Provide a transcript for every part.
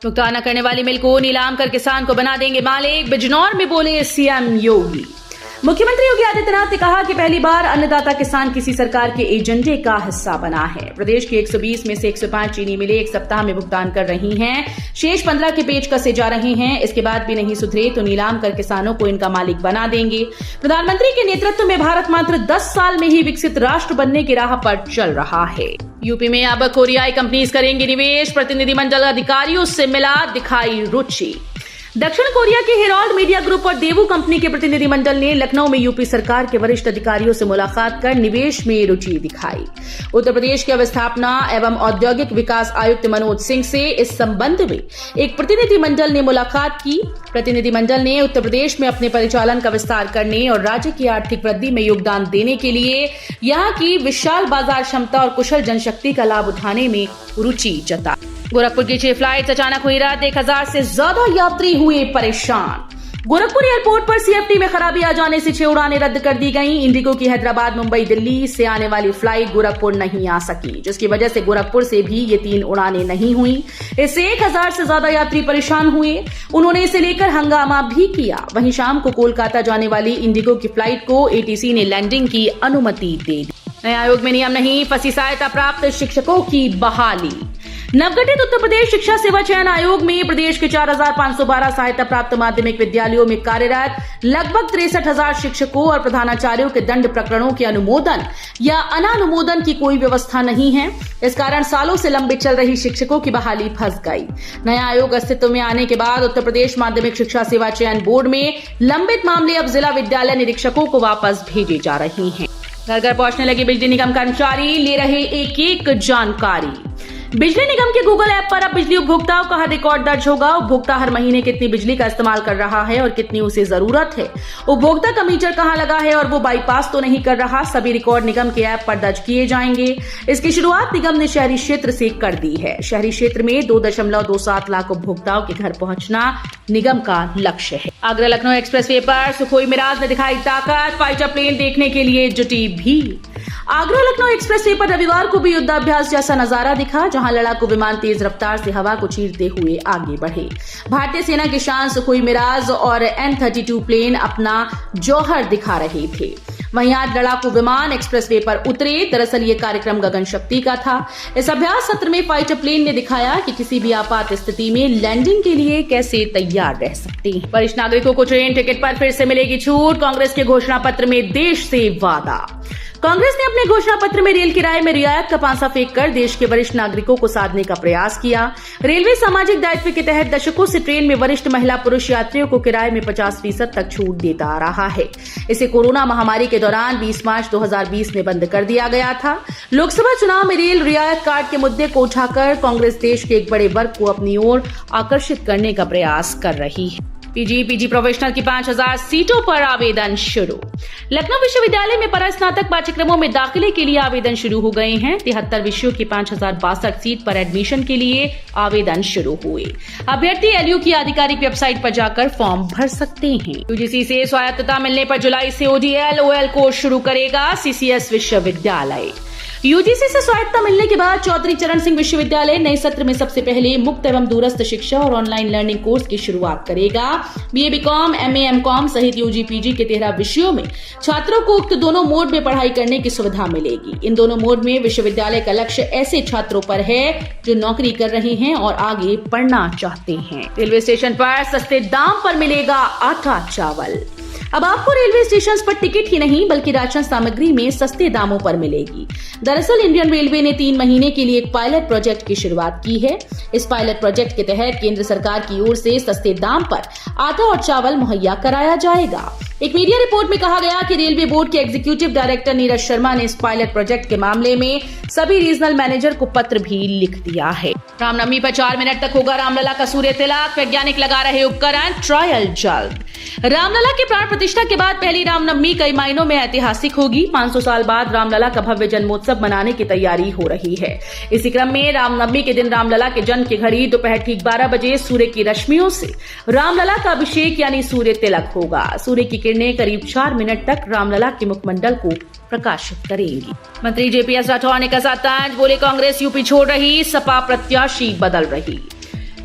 भुगतान न करने वाली मिल को नीलाम कर किसान को बना देंगे मालिक, बिजनौर में बोले सीएम योगी। मुख्यमंत्री योगी आदित्यनाथ ने कहा कि पहली बार अन्नदाता किसान किसी सरकार के एजेंडे का हिस्सा बना है। प्रदेश की 120 में से 105 चीनी मिलें एक सप्ताह में भुगतान कर रही हैं, शेष 15 के पेच कसे जा रहे हैं। इसके बाद भी नहीं सुधरे तो नीलाम कर किसानों को इनका मालिक बना देंगे। प्रधानमंत्री के नेतृत्व में भारत मात्र 10 साल में ही विकसित राष्ट्र बनने की राह पर चल रहा है। यूपी में अब कोरियाई कंपनीज करेंगी निवेश, प्रतिनिधिमंडल अधिकारियों से मिला, दिखाई रुचि। दक्षिण कोरिया के हेरोल्ड मीडिया ग्रुप और देवू कंपनी के प्रतिनिधिमंडल ने लखनऊ में यूपी सरकार के वरिष्ठ अधिकारियों से मुलाकात कर निवेश में रुचि दिखाई। उत्तर प्रदेश के अवस्थापना एवं औद्योगिक विकास आयुक्त मनोज सिंह से इस संबंध में एक प्रतिनिधिमंडल ने मुलाकात की। प्रतिनिधिमंडल ने उत्तर प्रदेश में अपने परिचालन का विस्तार करने और राज्य की आर्थिक वृद्धि में योगदान देने के लिए यहां की विशाल बाजार क्षमता और कुशल जनशक्ति का लाभ उठाने में रुचि जताई। गोरखपुर की 6 फ्लाइट्स अचानक हुई रद्द, 1000 से ज्यादा यात्री हुए परेशान। गोरखपुर एयरपोर्ट पर सीएफटी में खराबी आ जाने से 6 उड़ानें रद्द कर दी गईं। इंडिगो की हैदराबाद, मुंबई, दिल्ली से आने वाली फ्लाइट गोरखपुर नहीं आ सकी, जिसकी वजह से गोरखपुर से भी ये 3 उड़ानें नहीं हुई। इससे 1000 से ज्यादा यात्री परेशान हुए। उन्होंने इसे लेकर हंगामा भी किया। वहीं शाम को कोलकाता जाने वाली इंडिगो की फ्लाइट को एटीसी ने लैंडिंग की अनुमति दे दी। नए आयोग में नियम नहीं, फंसी सहायता प्राप्त शिक्षकों की बहाली। नवगठित उत्तर प्रदेश शिक्षा सेवा चयन आयोग में प्रदेश के 4512 सहायता प्राप्त माध्यमिक विद्यालयों में कार्यरत लगभग 63,000 शिक्षकों और प्रधानाचार्यों के दंड प्रकरणों के अनुमोदन या अनानुमोदन की कोई व्यवस्था नहीं है। इस कारण सालों से लंबित चल रही शिक्षकों की बहाली फंस गई। नया आयोग अस्तित्व में आने के बाद उत्तर प्रदेश माध्यमिक शिक्षा सेवा चयन बोर्ड में लंबित मामले अब जिला विद्यालय निरीक्षकों को वापस भेजे जा रहे हैं। घर घर पहुंचने लगे बिजली निगम कर्मचारी, ले रहे एक जानकारी। बिजली निगम के गूगल ऐप पर अब बिजली उपभोक्ताओं का हर रिकॉर्ड दर्ज होगा। उपभोक्ता हर महीने कितनी बिजली का इस्तेमाल कर रहा है और कितनी उसे जरूरत है, उपभोक्ता का मीटर कहां लगा है और वो बाईपास तो नहीं कर रहा, सभी रिकॉर्ड निगम के ऐप पर दर्ज किए जाएंगे। इसकी शुरुआत निगम ने शहरी क्षेत्र से कर दी है। शहरी क्षेत्र में 2.27 लाख उपभोक्ताओं के घर पहुंचना निगम का लक्ष्य है। आगरा लखनऊ एक्सप्रेसवे पर सुखोई मिराज ने दिखाई ताकत, फाइटर प्लेन देखने के लिए जुटी भीड़। आगरा लखनऊ एक्सप्रेसवे पर रविवार को भी युद्धाभ्यास जैसा नजारा दिखा, जहां लड़ाकू विमान तेज रफ्तार से हवा को चीरते हुए आगे बढ़े। भारतीय सेना के शान सुखोई मिराज और N-32 प्लेन अपना जौहर दिखा रहे थे। वहीं आज लड़ाकू विमान एक्सप्रेसवे पर उतरे। दरअसल ये कार्यक्रम गगन शक्ति का था। इस अभ्यास सत्र में फाइटर प्लेन ने दिखाया कि किसी भी आपात स्थिति में लैंडिंग के लिए कैसे तैयार रह सकते हैं। वरिष्ठ नागरिकों को ट्रेन टिकट पर फिर से मिलेगी छूट। कांग्रेस के घोषणा पत्र में देश से वादा। कांग्रेस ने अपने घोषणा पत्र में रेल किराए में रियायत का पांसा फेंककर देश के वरिष्ठ नागरिकों को साधने का प्रयास किया। रेलवे सामाजिक दायित्व के तहत दशकों से ट्रेन में वरिष्ठ महिला पुरुष यात्रियों को किराए में 50% तक छूट देता आ रहा है। इसे कोरोना महामारी के दौरान 20 मार्च 2020 में बंद कर दिया गया था। लोकसभा चुनाव में रेल रियायत कार्ड के मुद्दे को उठाकर कांग्रेस देश के एक बड़े वर्ग को अपनी ओर आकर्षित करने का प्रयास कर रही है। पीजी प्रोफेशनल की 5000 सीटों पर आवेदन शुरू। लखनऊ विश्वविद्यालय में परास्नातक पाठ्यक्रमों में दाखिले के लिए आवेदन शुरू हो गए हैं। 73 विषयों की 5062 सीट पर एडमिशन के लिए आवेदन शुरू हुए। अभ्यर्थी एलयू की आधिकारिक वेबसाइट पर जाकर फॉर्म भर सकते हैं। यूजीसी से स्वायत्तता मिलने पर जुलाई से ओल कोर्स शुरू करेगा सीसीएस विश्वविद्यालय। यूजीसी से स्वायत्तता मिलने के बाद चौधरी चरण सिंह विश्वविद्यालय नए सत्र में सबसे पहले मुक्त एवं दूरस्थ शिक्षा और ऑनलाइन लर्निंग कोर्स की शुरुआत करेगा। बीए, बीकॉम, एमए, एमकॉम सहित यूजी, पीजी के 13 विषयों में छात्रों को उक्त दोनों मोड में पढ़ाई करने की सुविधा मिलेगी। इन दोनों मोड में विश्वविद्यालय का लक्ष्य ऐसे छात्रों पर है जो नौकरी कर रहे हैं और आगे पढ़ना चाहते हैं। रेलवे स्टेशन पर सस्ते दाम पर मिलेगा आटा चावल। अब आपको रेलवे स्टेशन पर टिकट ही नहीं बल्कि राशन सामग्री में सस्ते दामों पर मिलेगी। दरअसल इंडियन रेलवे ने 3 महीने के लिए एक पायलट प्रोजेक्ट की शुरुआत की है। इस पायलट प्रोजेक्ट के तहत केंद्र सरकार की ओर से सस्ते दाम पर आटा और चावल मुहैया कराया जाएगा। एक मीडिया रिपोर्ट में कहा गया कि रेलवे बोर्ड के एग्जीक्यूटिव डायरेक्टर नीरज शर्मा ने इस पायलट प्रोजेक्ट के मामले में सभी रीजनल मैनेजर को पत्र भी लिख दिया है। रामनवमी पर 4 मिनट तक होगा रामलला का सूर्य तिलक। वैज्ञानिक लगा रहे उपकरण, ट्रायल जल्द। रामलला के प्राण प्रतिष्ठा के बाद पहली रामनवमी कई मायनों में ऐतिहासिक होगी। 500 साल बाद रामलला का भव्य जन्मोत्सव मनाने की तैयारी हो रही है। इसी क्रम में रामनवमी के दिन रामलला के जन्म की घड़ी दोपहर ठीक 12 बजे सूर्य की रश्मियों से रामलला का अभिषेक यानी सूर्य तिलक होगा। सूर्य की किरणें करीब 4 मिनट तक रामलला के मुखमंडल को प्रकाशित करेंगी। मंत्री जेपीएस राठौर ने कसा तंज, बोले कांग्रेस यूपी छोड़ रही, सपा प्रत्याशी बदल रही।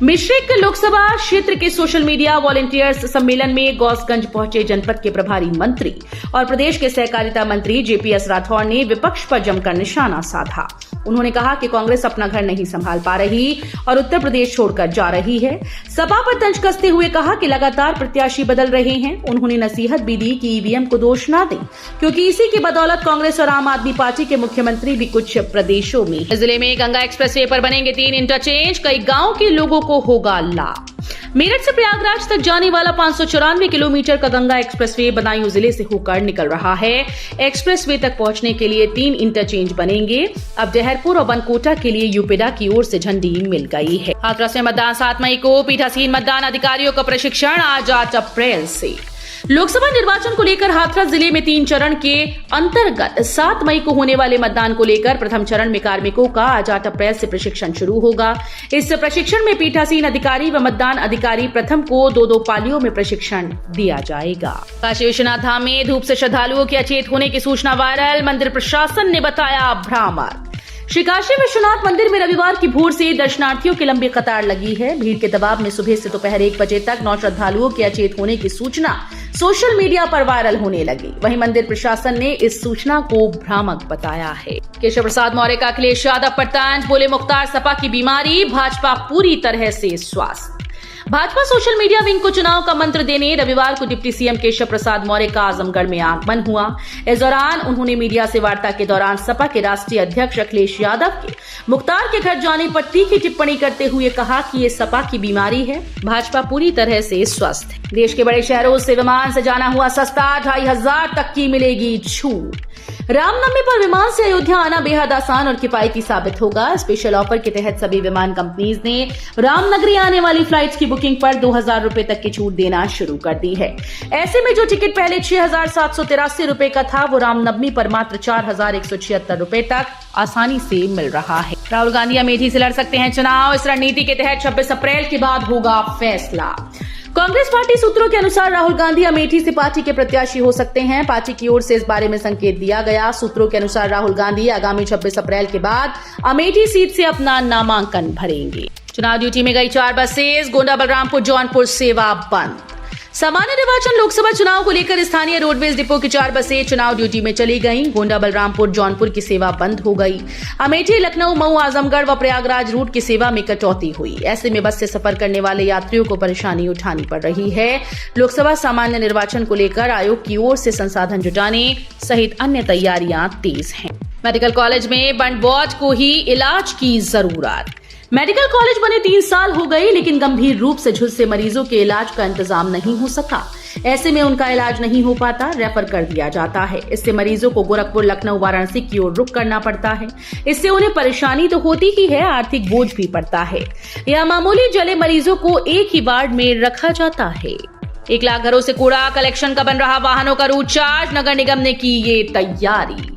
मिश्रिक लोकसभा क्षेत्र के सोशल मीडिया वॉलंटियर्स सम्मेलन में गौसगंज पहुंचे जनपद के प्रभारी मंत्री और प्रदेश के सहकारिता मंत्री जेपीएस राठौर ने विपक्ष पर जमकर निशाना साधा। उन्होंने कहा कि कांग्रेस अपना घर नहीं संभाल पा रही और उत्तर प्रदेश छोड़कर जा रही है। सपा पर तंज कसते हुए कहा कि लगातार प्रत्याशी बदल रहे हैं। उन्होंने नसीहत भी दी कि ईवीएम को दोष ना दें, क्योंकि इसी की बदौलत कांग्रेस और आम आदमी पार्टी के मुख्यमंत्री भी कुछ प्रदेशों में। जिले में गंगा एक्सप्रेसवे पर बनेंगे 3 इंटरचेंज, कई गाँव के लोगों को होगा लाभ। मेरठ से प्रयागराज तक जाने वाला 594 किलोमीटर का गंगा एक्सप्रेसवे बदायूं जिले से होकर निकल रहा है। एक्सप्रेसवे तक पहुंचने के लिए 3 इंटरचेंज बनेंगे। अब डहरपुर और बनकोटा के लिए यूपीडा की ओर से झंडी मिल गई है। हाथरस में मतदान 7 मई को, पीठासीन मतदान अधिकारियों का प्रशिक्षण आज 8 अप्रैल से। लोकसभा निर्वाचन को लेकर हाथरस जिले में 3 चरण के अंतर्गत 7 मई को होने वाले मतदान को लेकर प्रथम चरण में कार्मिकों का आज 8 अप्रैल से प्रशिक्षण शुरू होगा। इस प्रशिक्षण में पीठासीन अधिकारी व मतदान अधिकारी प्रथम को 2-2 पालियों में प्रशिक्षण दिया जाएगा। काशी विश्वनाथ धाम में धूप से श्रद्धालुओं के अचेत होने की सूचना वायरल, मंदिर प्रशासन ने बताया भ्रामक। श्री काशी विश्वनाथ मंदिर में रविवार की भोर से दर्शनार्थियों की लंबी कतार लगी है। भीड़ के दबाव में सुबह से दोपहर 1 बजे तक 9 श्रद्धालुओं के अचेत होने की सूचना सोशल मीडिया पर वायरल होने लगी। वहीं मंदिर प्रशासन ने इस सूचना को भ्रामक बताया है। केशव प्रसाद मौर्य का अखिलेश यादव पर तंज, बोले मुख्तार सपा की बीमारी, भाजपा पूरी तरह से स्वस्थ। भाजपा सोशल मीडिया विंग को चुनाव का मंत्र देने रविवार को डिप्टी सीएम केशव प्रसाद मौर्य का आजमगढ़ में आगमन हुआ। इस दौरान उन्होंने मीडिया से वार्ता के दौरान सपा के राष्ट्रीय अध्यक्ष अखिलेश यादव के मुख्तार के घर जाने पर तीखी टिप्पणी करते हुए कहा कि ये सपा की बीमारी है, भाजपा पूरी तरह से स्वस्थ है। देश के बड़े शहरों से विमान से जाना हुआ सस्ता, 2500 तक की मिलेगी छूट। रामनवमी पर विमान से अयोध्या आना बेहद आसान और किफायती साबित होगा। स्पेशल ऑफर के तहत सभी विमान कंपनीज ने रामनगरी आने वाली फ्लाइट्स की बुकिंग पर 2000 रुपए तक की छूट देना शुरू कर दी है। ऐसे में जो टिकट पहले 6783 रुपए का था, वो रामनवमी पर मात्र 4176 रुपए तक आसानी से मिल रहा है। राहुल गांधी अमेठी से लड़ सकते हैं चुनाव, इस रणनीति के तहत 26 अप्रैल के बाद होगा फैसला। कांग्रेस पार्टी सूत्रों के अनुसार राहुल गांधी अमेठी से पार्टी के प्रत्याशी हो सकते हैं। पार्टी की ओर से इस बारे में संकेत दिया गया। सूत्रों के अनुसार राहुल गांधी आगामी 26 अप्रैल के बाद अमेठी सीट से अपना नामांकन भरेंगे। चुनाव ड्यूटी में गई 4 बसेस, गोंडा बलरामपुर जौनपुर सेवा बंद। सामान्य निर्वाचन लोकसभा चुनाव को लेकर स्थानीय रोडवेज डिपो की 4 बसें चुनाव ड्यूटी में चली गईं। गोंडा बलरामपुर जौनपुर की सेवा बंद हो गई। अमेठी लखनऊ मऊ आजमगढ़ व प्रयागराज रूट की सेवा में कटौती हुई। ऐसे में बस से सफर करने वाले यात्रियों को परेशानी उठानी पड़ रही है। लोकसभा सामान्य निर्वाचन को लेकर आयोग की ओर से संसाधन जुटाने सहित अन्य तैयारियां तेज हैं। मेडिकल कॉलेज में बंद वार्ड को ही इलाज की जरूरत। मेडिकल कॉलेज बने 3 साल हो गए, लेकिन गंभीर रूप से झुलसे मरीजों के इलाज का इंतजाम नहीं हो सका। ऐसे में उनका इलाज नहीं हो पाता, रेफर कर दिया जाता है। इससे मरीजों को गोरखपुर लखनऊ वाराणसी की ओर रुख करना पड़ता है। इससे उन्हें परेशानी तो होती ही है, आर्थिक बोझ भी पड़ता है। यह मामूली जले मरीजों को एक ही वार्ड में रखा जाता है। 1 लाख घरों से कूड़ा कलेक्शन का बन रहा वाहनों का रूट चार्ज, नगर निगम ने की ये तैयारी।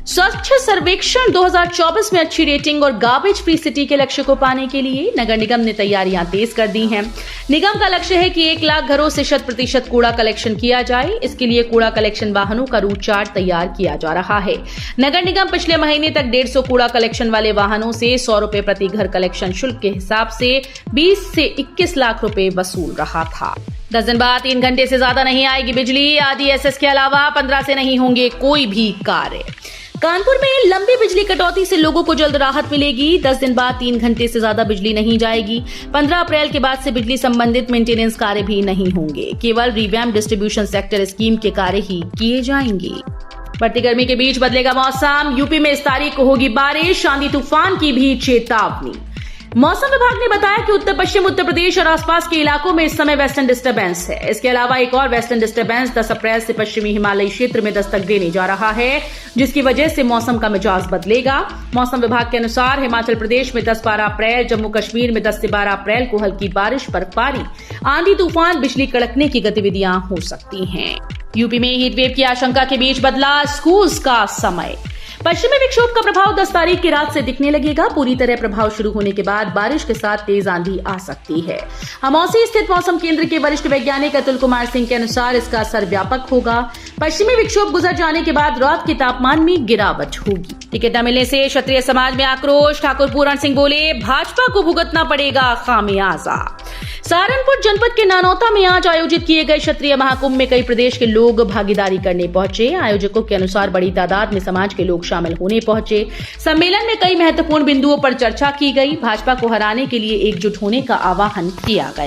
स्वच्छ सर्वेक्षण 2024 में अच्छी रेटिंग और गार्बेज फ्री सिटी के लक्ष्य को पाने के लिए नगर निगम ने तैयारियां तेज कर दी हैं। निगम का लक्ष्य है कि 1 लाख घरों से 100% कूड़ा कलेक्शन किया जाए। इसके लिए कूड़ा कलेक्शन वाहनों का रूट चार्ट तैयार किया जा रहा है। नगर निगम पिछले महीने तक 150 कूड़ा कलेक्शन वाले वाहनों से 100 रुपए प्रति घर कलेक्शन शुल्क के हिसाब से 20 से 21 लाख रुपए वसूल रहा था। 10 दिन बाद 3 घंटे से ज्यादा नहीं आएगी बिजली। आरडीएसएस के अलावा 15 से नहीं होंगे कोई भी कार्य। कानपुर में लंबी बिजली कटौती से लोगों को जल्द राहत मिलेगी। 10 दिन बाद 3 घंटे से ज्यादा बिजली नहीं जाएगी। 15 अप्रैल के बाद से बिजली संबंधित मेंटेनेंस कार्य भी नहीं होंगे। केवल रिवैम्प डिस्ट्रीब्यूशन सेक्टर स्कीम के कार्य ही किए जाएंगे। बढ़ती गर्मी के बीच बदलेगा मौसम। यूपी में इस तारीख को होगी बारिश, आंधी तूफान की भी चेतावनी। मौसम विभाग ने बताया कि उत्तर पश्चिम उत्तर प्रदेश और आसपास के इलाकों में इस समय वेस्टर्न डिस्टर्बेंस है। इसके अलावा एक और वेस्टर्न डिस्टर्बेंस 10 अप्रैल से पश्चिमी हिमालयी क्षेत्र में दस्तक देने जा रहा है, जिसकी वजह से मौसम का मिजाज बदलेगा। मौसम विभाग के अनुसार हिमाचल प्रदेश में 10-12 अप्रैल, जम्मू कश्मीर में 10 से 12 अप्रैल को हल्की बारिश, बर्फबारी, आंधी तूफान, बिजली कड़कने की गतिविधियां हो सकती हैं। यूपी में हीट वेव की आशंका के बीच बदला स्कूल्स का समय। पश्चिमी विक्षोभ का प्रभाव 10 तारीख की रात से दिखने लगेगा। पूरी तरह प्रभाव शुरू होने के बाद बारिश के साथ तेज आंधी आ सकती है। हमौसी स्थित मौसम केंद्र के वरिष्ठ वैज्ञानिक अतुल कुमार सिंह के अनुसार इसका असर व्यापक होगा। पश्चिमी विक्षोभ गुजर जाने के बाद रात के तापमान में गिरावट होगी। टिकट न मिलने से क्षत्रिय समाज में आक्रोश। ठाकुर पूरण सिंह बोले, भाजपा को भुगतना पड़ेगा खामियाजा। सहारनपुर जनपद के नानौता में आज आयोजित किए गए क्षत्रिय महाकुंभ में कई प्रदेश के लोग भागीदारी करने पहुंचे। आयोजकों के अनुसार बड़ी तादाद में समाज के लोग शामिल होने पहुंचे। सम्मेलन में कई महत्वपूर्ण बिंदुओं पर चर्चा की गई। भाजपा को हराने के लिए एकजुट होने का आह्वान किया गया।